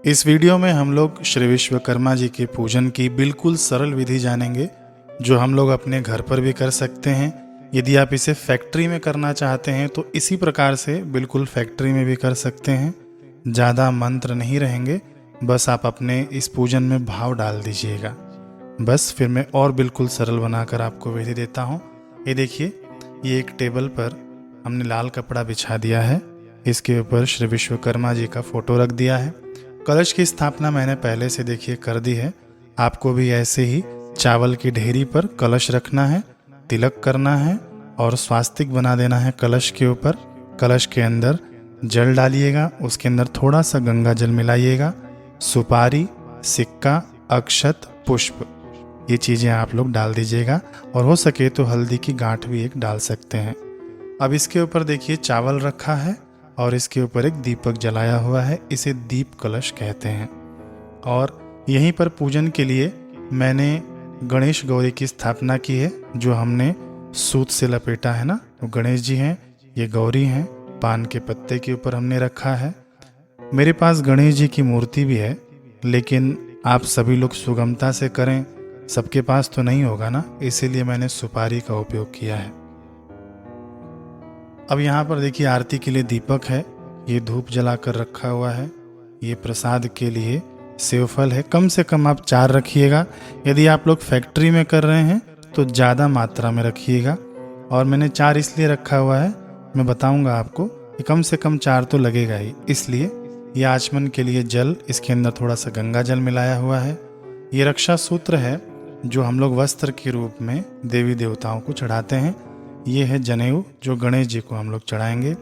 इस वीडियो में हम लोग श्री विश्वकर्मा जी के पूजन की बिल्कुल सरल विधि जानेंगे, जो हम लोग अपने घर पर भी कर सकते हैं। यदि आप इसे फैक्ट्री में करना चाहते हैं तो इसी प्रकार से बिल्कुल फैक्ट्री में भी कर सकते हैं। ज़्यादा मंत्र नहीं रहेंगे, बस आप अपने इस पूजन में भाव डाल दीजिएगा। बस फिर मैं और बिल्कुल सरल बनाकर आपको विधि देता हूँ। ये देखिए, ये एक टेबल पर हमने लाल कपड़ा बिछा दिया है। इसके ऊपर श्री विश्वकर्मा जी का फोटो रख दिया है। कलश की स्थापना मैंने पहले से देखिए कर दी है। आपको भी ऐसे ही चावल की ढेरी पर कलश रखना है, तिलक करना है और स्वास्तिक बना देना है कलश के ऊपर। कलश के अंदर जल डालिएगा, उसके अंदर थोड़ा सा गंगा जल मिलाइएगा। सुपारी, सिक्का, अक्षत, पुष्प, ये चीज़ें आप लोग डाल दीजिएगा और हो सके तो हल्दी की गांठ भी एक डाल सकते हैं। अब इसके ऊपर देखिए चावल रखा है और इसके ऊपर एक दीपक जलाया हुआ है। इसे दीप कलश कहते हैं। और यहीं पर पूजन के लिए मैंने गणेश गौरी की स्थापना की है, जो हमने सूत से लपेटा है ना। वो गणेश जी हैं, ये गौरी हैं। पान के पत्ते के ऊपर हमने रखा है। मेरे पास गणेश जी की मूर्ति भी है, लेकिन आप सभी लोग सुगमता से करें, सबके पास तो नहीं होगा ना, इसीलिए मैंने सुपारी का उपयोग किया है। अब यहाँ पर देखिए आरती के लिए दीपक है, ये धूप जलाकर रखा हुआ है। ये प्रसाद के लिए सेवफल है। कम से कम आप 4 रखिएगा। यदि आप लोग फैक्ट्री में कर रहे हैं तो ज़्यादा मात्रा में रखिएगा। और मैंने 4 इसलिए रखा हुआ है, मैं बताऊंगा आपको कि कम से कम 4 तो लगेगा ही। इसलिए ये आचमन के लिए जल, इसके अंदर थोड़ा सा गंगा जल मिलाया हुआ है। ये रक्षा सूत्र है, जो हम लोग वस्त्र के रूप में देवी देवताओं को चढ़ाते हैं। ये है जनेऊ, जो गणेश जी को हम लोग चढ़ाएंगे।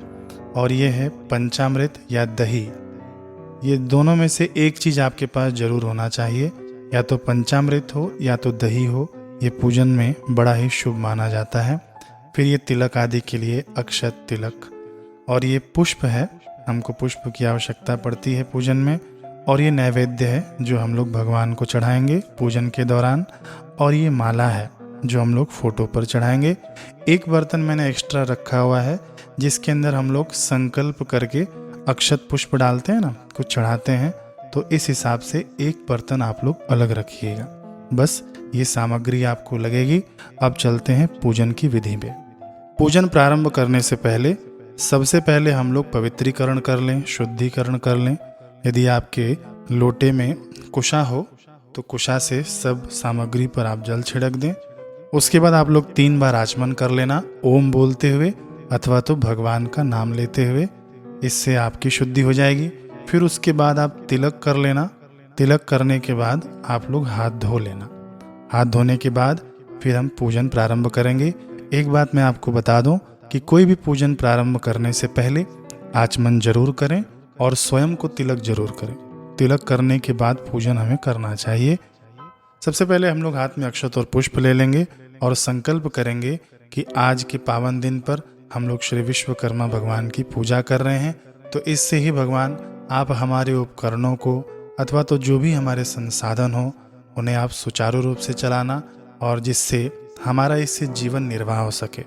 और ये है पंचामृत या दही। ये दोनों में से एक चीज़ आपके पास जरूर होना चाहिए, या तो पंचामृत हो या तो दही हो। ये पूजन में बड़ा ही शुभ माना जाता है। फिर ये तिलक आदि के लिए अक्षत तिलक। और ये पुष्प है, हमको पुष्प की आवश्यकता पड़ती है पूजन में। और ये नैवेद्य है, जो हम लोग भगवान को चढ़ाएंगे पूजन के दौरान। और ये माला है, जो हम लोग फोटो पर चढ़ाएंगे। एक बर्तन मैंने एक्स्ट्रा रखा हुआ है, जिसके अंदर हम लोग संकल्प करके अक्षत पुष्प डालते हैं ना, कुछ चढ़ाते हैं। तो इस हिसाब से एक बर्तन आप लोग अलग रखिएगा। बस ये सामग्री आपको लगेगी। अब चलते हैं पूजन की विधि पे। पूजन प्रारंभ करने से पहले सबसे पहले हम लोग पवित्रीकरण कर लें, शुद्धिकरण कर लें। यदि आपके लोटे में कुशा हो तो कुशा से सब सामग्री पर आप जल छिड़क दें। उसके बाद आप लोग 3 बार आचमन कर लेना, ओम बोलते हुए अथवा तो भगवान का नाम लेते हुए। इससे आपकी शुद्धि हो जाएगी। फिर उसके बाद आप तिलक कर लेना। तिलक करने के बाद आप लोग हाथ धो लेना। हाथ धोने के बाद फिर हम पूजन प्रारंभ करेंगे। एक बात मैं आपको बता दूं कि कोई भी पूजन प्रारंभ करने से पहले आचमन जरूर करें और स्वयं को तिलक जरूर करें। तिलक करने के बाद पूजन हमें करना चाहिए। सबसे पहले हम लोग हाथ में अक्षत और पुष्प ले लेंगे और संकल्प करेंगे कि आज के पावन दिन पर हम लोग श्री विश्वकर्मा भगवान की पूजा कर रहे हैं। तो इससे ही भगवान, आप हमारे उपकरणों को अथवा तो जो भी हमारे संसाधन हो, उन्हें आप सुचारू रूप से चलाना, और जिससे हमारा इससे जीवन निर्वाह हो सके।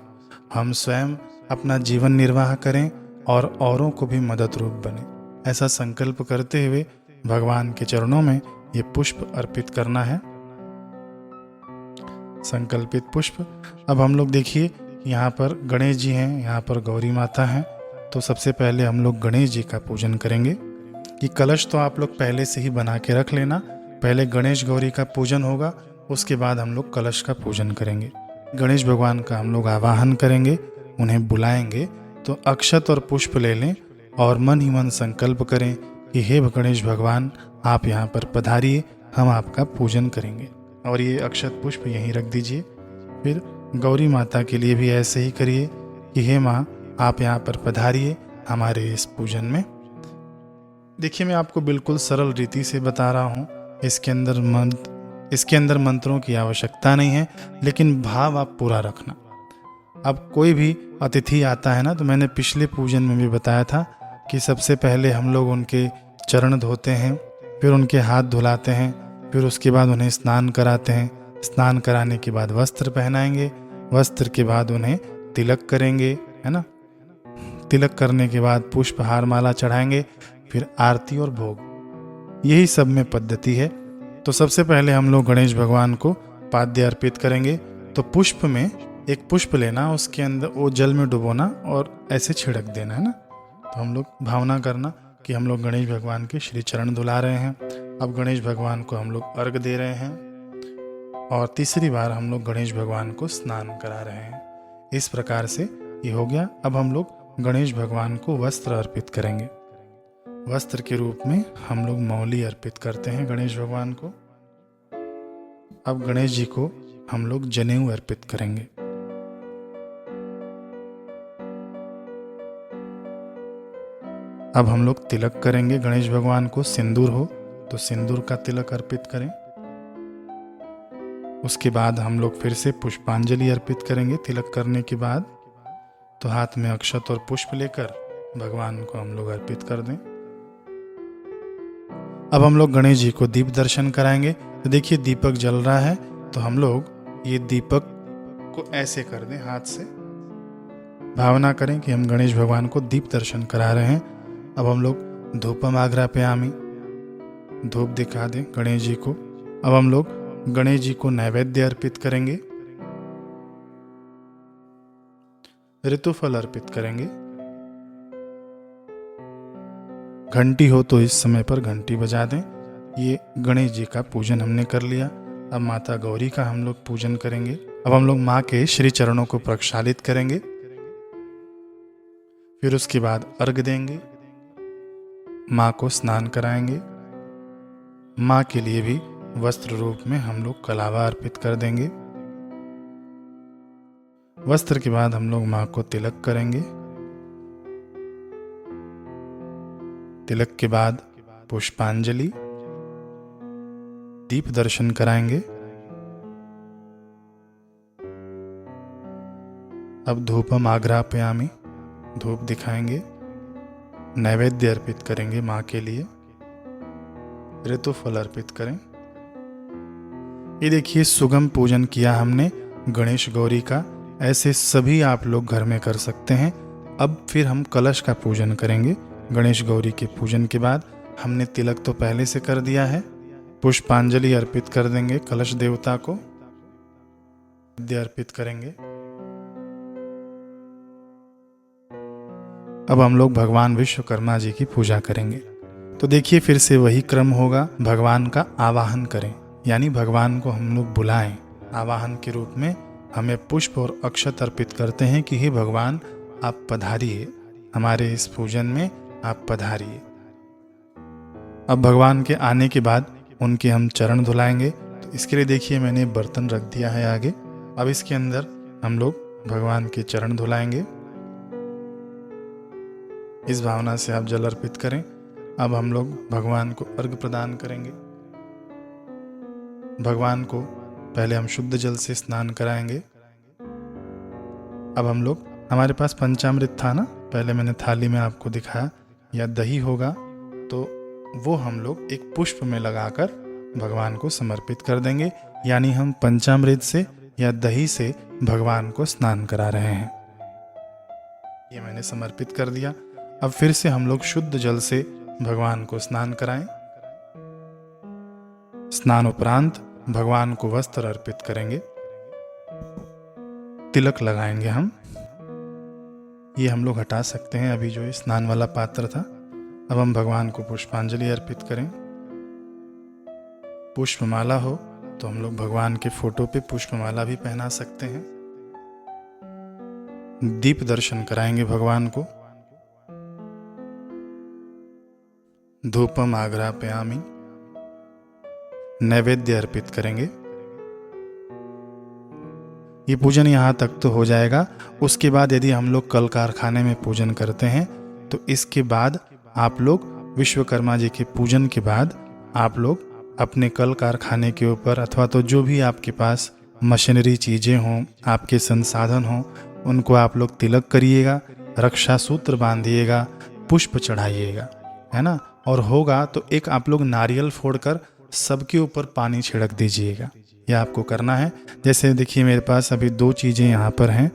हम स्वयं अपना जीवन निर्वाह करें और औरों को भी मदद रूप बने। ऐसा संकल्प करते हुए भगवान के चरणों में ये पुष्प अर्पित करना है, संकल्पित पुष्प। अब हम लोग देखिए, यहाँ पर गणेश जी हैं, यहाँ पर गौरी माता हैं। तो सबसे पहले हम लोग गणेश जी का पूजन करेंगे। कि कलश तो आप लोग पहले से ही बना के रख लेना। पहले गणेश गौरी का पूजन होगा, उसके बाद हम लोग कलश का पूजन करेंगे। गणेश भगवान का हम लोग आवाहन करेंगे, उन्हें बुलाएंगे। तो अक्षत और पुष्प ले लें और मन ही मन संकल्प करें कि हे गणेश भगवान, आप यहाँ पर पधारिए, हम आपका पूजन करेंगे। और ये अक्षत पुष्प यहीं रख दीजिए। फिर गौरी माता के लिए भी ऐसे ही करिए कि हे माँ, आप यहाँ पर पधारिए हमारे इस पूजन में। देखिए, मैं आपको बिल्कुल सरल रीति से बता रहा हूँ। इसके अंदर मंत्रों की आवश्यकता नहीं है, लेकिन भाव आप पूरा रखना। अब कोई भी अतिथि आता है ना, तो मैंने पिछले पूजन में भी बताया था कि सबसे पहले हम लोग उनके चरण धोते हैं, फिर उनके हाथ धुलाते हैं, फिर उसके बाद उन्हें स्नान कराते हैं। स्नान कराने के बाद वस्त्र पहनाएंगे। वस्त्र के बाद उन्हें तिलक करेंगे, है ना। तिलक करने के बाद पुष्प हार माला चढ़ाएंगे। फिर आरती और भोग, यही सब में पद्धति है। तो सबसे पहले हम लोग गणेश भगवान को पाद्य अर्पित करेंगे। तो पुष्प में एक पुष्प लेना, उसके अंदर वो जल में डुबोना और ऐसे छिड़क देना, है ना। तो हम लोग भावना करना कि हम लोग गणेश भगवान के श्री चरण धुला रहे हैं। अब गणेश भगवान को हम लोग अर्घ दे रहे हैं और तीसरी बार हम लोग गणेश भगवान को स्नान करा रहे हैं। इस प्रकार से ये हो गया। अब हम लोग गणेश भगवान को वस्त्र अर्पित करेंगे। वस्त्र के रूप में हम लोग मौली अर्पित करते हैं गणेश भगवान को। अब गणेश जी को हम लोग जनेऊ अर्पित करेंगे। अब हम लोग तिलक करेंगे गणेश भगवान को। सिंदूर हो तो सिंदूर का तिलक अर्पित करें। उसके बाद हम लोग फिर से पुष्पांजलि अर्पित करेंगे। तिलक करने के बाद तो हाथ में अक्षत और पुष्प लेकर भगवान को हम लोग अर्पित कर दें। अब हम लोग गणेश जी को दीप दर्शन कराएंगे। तो देखिए दीपक जल रहा है, तो हम लोग ये दीपक को ऐसे कर दें, हाथ से भावना करें कि हम गणेश भगवान को दीप दर्शन करा रहे हैं। अब हम लोग धूपम आग्रापयामि, धूप दिखा दें गणेश जी को। अब हम लोग गणेश जी को नैवेद्य अर्पित करेंगे, ऋतुफल अर्पित करेंगे। घंटी हो तो इस समय पर घंटी बजा दें। ये गणेश जी का पूजन हमने कर लिया। अब माता गौरी का हम लोग पूजन करेंगे। अब हम लोग माँ के श्री चरणों को प्रक्षालित करेंगे। फिर उसके बाद अर्घ देंगे, माँ को स्नान कराएंगे। माँ के लिए भी वस्त्र रूप में हम लोग कलावा अर्पित कर देंगे। वस्त्र के बाद हम लोग माँ को तिलक करेंगे। तिलक के बाद पुष्पांजलि, दीप दर्शन कराएंगे। अब धूपम आग्रापयामि, धूप दिखाएंगे। नैवेद्य अर्पित करेंगे माँ के लिए, ऋतुफल अर्पित करें। ये देखिए सुगम पूजन किया हमने गणेश गौरी का। ऐसे सभी आप लोग घर में कर सकते हैं। अब फिर हम कलश का पूजन करेंगे। गणेश गौरी के पूजन के बाद हमने तिलक तो पहले से कर दिया है। पुष्पांजलि अर्पित कर देंगे कलश देवता को, नैवेद्य अर्पित करेंगे। अब हम लोग भगवान विश्वकर्मा जी की पूजा करेंगे। तो देखिए फिर से वही क्रम होगा। भगवान का आवाहन करें, यानी भगवान को हम लोग बुलाएं। आवाहन के रूप में हमें पुष्प और अक्षत अर्पित करते हैं कि हे भगवान आप पधारिए, हमारे इस पूजन में आप पधारिए। अब भगवान के आने के बाद उनके हम चरण धुलाएंगे। तो इसके लिए देखिए मैंने बर्तन रख दिया है आगे। अब इसके अंदर हम लोग भगवान के चरण धुलाएंगे। इस भावना से आप जल अर्पित करें। अब हम लोग भगवान को अर्घ प्रदान करेंगे। भगवान को पहले हम शुद्ध जल से स्नान कराएंगे। अब हम लोग, हमारे पास पंचामृत था ना, पहले मैंने थाली में आपको दिखाया, या दही होगा तो वो हम लोग एक पुष्प में लगाकर भगवान को समर्पित कर देंगे। यानी हम पंचामृत से या दही से भगवान को स्नान करा रहे हैं। ये मैंने समर्पित कर दिया। अब फिर से हम लोग शुद्ध जल से भगवान को स्नान कराएं। स्नान उपरांत भगवान को वस्त्र अर्पित करेंगे, तिलक लगाएंगे हम। ये हम लोग हटा सकते हैं अभी जो ये स्नान वाला पात्र था। अब हम भगवान को पुष्पांजलि अर्पित करें। पुष्पमाला हो तो हम लोग भगवान के फोटो पे पुष्पमाला भी पहना सकते हैं। दीप दर्शन कराएंगे भगवान को। धूपम आग्रापयामि, नैवेद्य अर्पित करेंगे। ये पूजन यहाँ तक तो हो जाएगा। उसके बाद यदि हम लोग कल कारखाने में पूजन करते हैं तो इसके बाद आप लोग विश्वकर्मा जी के पूजन के बाद आप लोग अपने कल कारखाने के ऊपर अथवा तो जो भी आपके पास मशीनरी चीज़ें हों, आपके संसाधन हों, उनको आप लोग तिलक करिएगा, रक्षा सूत्र बांधिएगा, पुष्प चढ़ाइएगा, है ना। और होगा तो एक आप लोग नारियल फोड़कर सबके ऊपर पानी छिड़क दीजिएगा। यह आपको करना है। जैसे देखिए मेरे पास अभी 2 चीजें यहाँ पर हैं।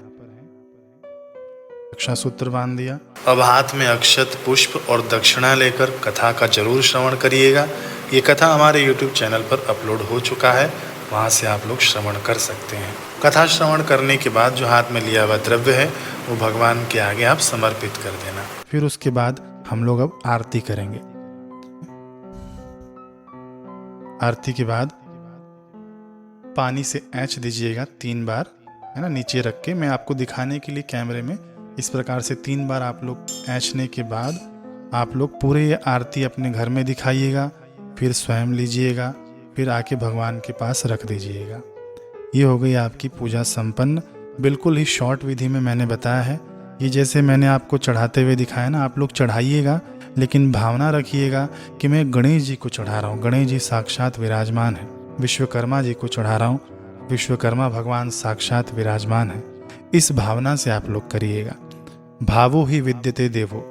रक्षा सूत्र बांध दिया। अब हाथ में अक्षत, पुष्प और दक्षिणा लेकर कथा का जरूर श्रवण करिएगा। ये कथा हमारे YouTube चैनल पर अपलोड हो चुका है, वहाँ से आप लोग श्रवण कर सकते हैं। कथा श्रवण करने के बाद जो हाथ में लिया हुआ द्रव्य है वो भगवान के आगे आप समर्पित कर देना। फिर उसके बाद हम लोग अब आरती करेंगे। आरती के बाद पानी से ऐंच दीजिएगा 3 बार, है ना, नीचे रख के। मैं आपको दिखाने के लिए कैमरे में इस प्रकार से 3 बार आप लोग ऐंचने के बाद आप लोग पूरे ये आरती अपने घर में दिखाइएगा, फिर स्वयं लीजिएगा, फिर आके भगवान के पास रख दीजिएगा। ये हो गई आपकी पूजा संपन्न। बिल्कुल ही शॉर्ट विधि में मैंने बताया है। ये जैसे मैंने आपको चढ़ाते हुए दिखाया ना, आप लोग चढ़ाइएगा, लेकिन भावना रखिएगा कि मैं गणेश जी को चढ़ा रहा हूँ। गणेश जी साक्षात विराजमान है। विश्वकर्मा जी को चढ़ा रहा हूँ, विश्वकर्मा भगवान साक्षात विराजमान है। इस भावना से आप लोग करिएगा। भावो ही विद्यते देवो।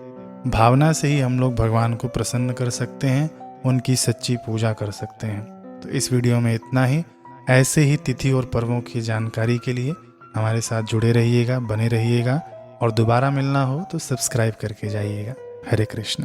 भावना से ही हम लोग भगवान को प्रसन्न कर सकते हैं, उनकी सच्ची पूजा कर सकते हैं। तो इस वीडियो में इतना ही। ऐसे ही तिथि और पर्वों की जानकारी के लिए हमारे साथ जुड़े रहिएगा, बने रहिएगा, और दोबारा मिलना हो तो सब्सक्राइब करके जाइएगा। हरे कृष्ण।